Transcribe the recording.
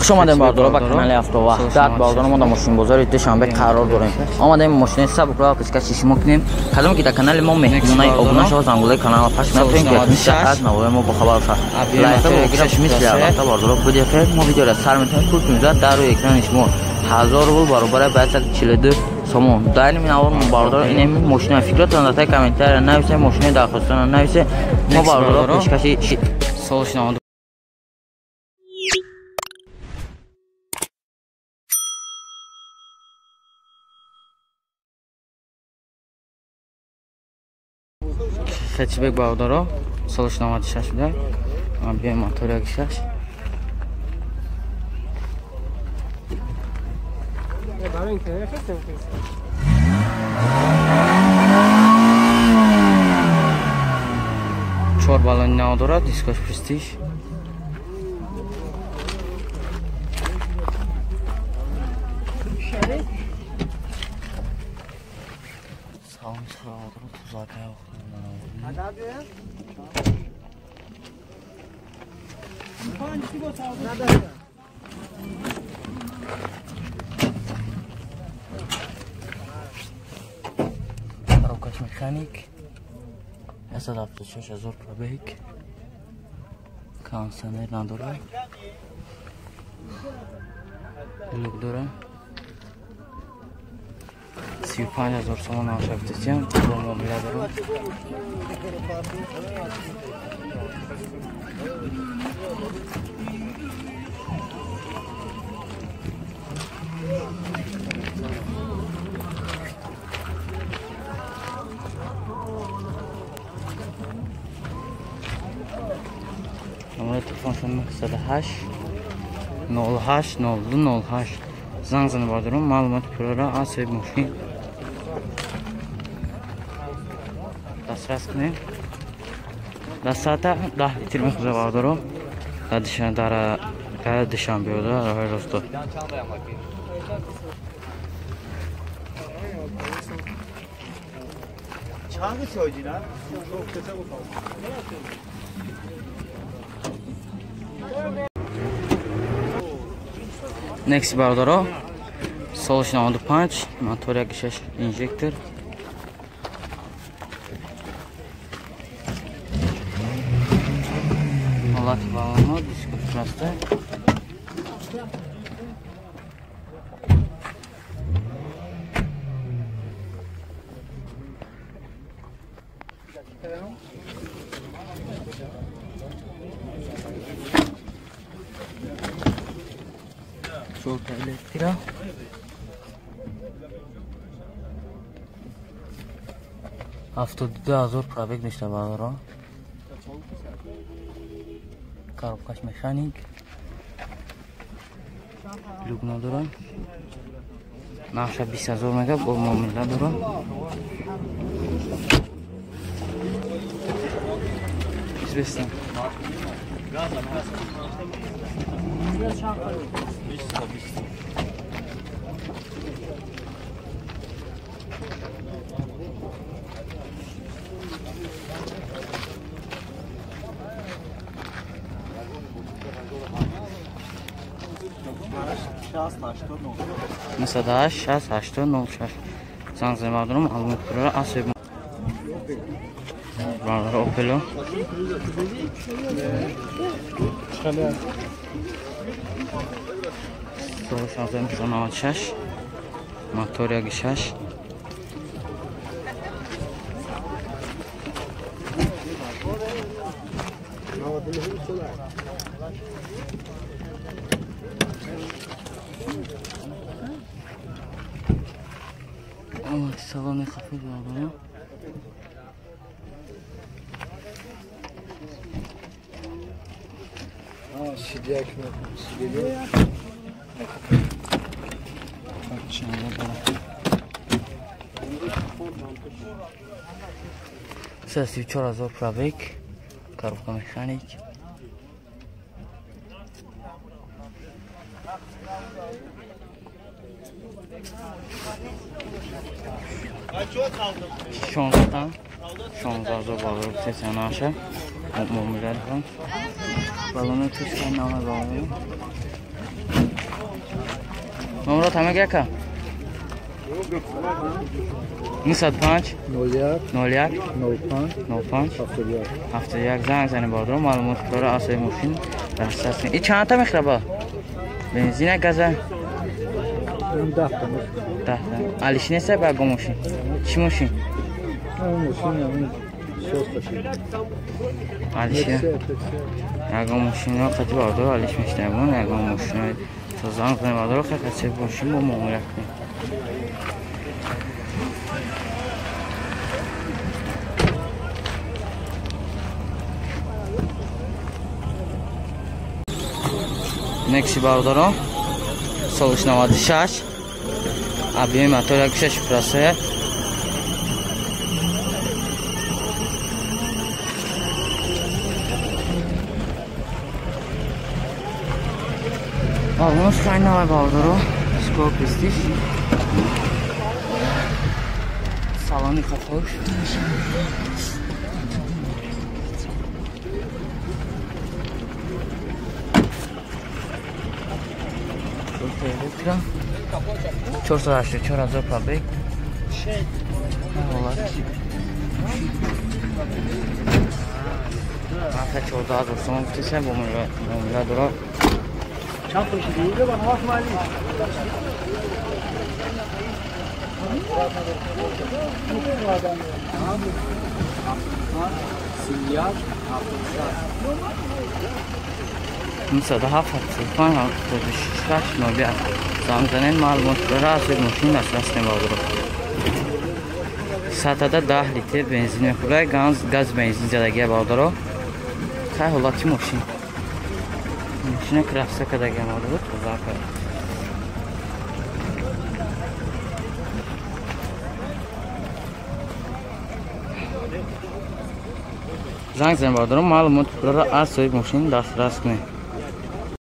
خوش آمدیم باردارا با کانال автоваҳдат. باردارا ما در ماشین بازار دوشنبه قرار داریم. آمدیم ماشین سبک را پیشکش میکنیم. قدم که در کانال ما مهمونای آبونه شو زنگوله کانال پخش نکنیم که میشه از نوع ما بخبر شد. لایک و گرش مثل البته باردارا بدید که ما ویدیو را سر میتونیم پول کنیم در روی اکران شما 1000 روبل برابر 242 سوم. در این نوار باردارا این ماشین فکرتون در کامنتر نویسید، ماشین درخواستان نویسید. ما باردارا پیشکش سولش نمود. Хэтчбек Баудоро, солнечного шаш, да? Объем мотора шаш. Чор балон наудора, дискош престиж. Коробкач механик. Эсад автошаш азор пробег. Кондиционер надора. Люк дора. 35,000 сомон ашафтесиям. Бо муомила дора. Номер телефоншон 08 08 02 08 زنگ زنه باردارم معلومات پرورا آسیب ماشین دسترس کنیم. در ساعت 10 لیتر میخوزه باردارم در دشان بیاده راه راستو. Next باردارا سالش 95 موتور 1.6 اینجکتور حالت بالان‌ها دیسک راسته Şurada elektra. Avtoda azor probeg dاشته باردارا. Коробкач механик. Люк надора. Наша 20,000 мега бо муомила дора. Известно. Mesela 6806 زنگ زنه باردارم معلومات پرورا آسیب باردارا اوپلو سالش 96 موتور 1.6 salonu kapı var. Sıcak mı? Geliyor. Ses 4000 probek. Коробка механик. Şonzdan 16 баллов сессия наша. Мумилар хан. Баллоны тушкан нама баллоны. Номеро тамак яка? 95 01 05 71 زنگ زنی بادر معلومات داره اساس ماشین دسترس این چند تا میخره با بنزین گازه 10 تا علیش نیست با ماشین چی ماشین علیش اگه ماشین ها خیلی بادر علیش میشتمون اگه ماشین های زنگ زنی بادر خیلی ماشین با معامله کنیم Next bardaro sovuş navadı şaş abi motor yakışış prası Almış kaynağı var bardaro skop istiş salonu kapalı Elektra 480 4000 pabrik Artık çoğu az olsun muhteşem bu mümkün duru Mesela daha farklı falan şaş nobi zamzanen malumatları asıl mümkün aslasına bağlı. Satada 10 litre benzin yoxuray gaz benzin zədəgə bağlıdır. Xəy ola ki maşın. Maşına krafsa qədər gəməlidir. Zang zən bağlıdır. Malumatları asıl mümkün aslasına.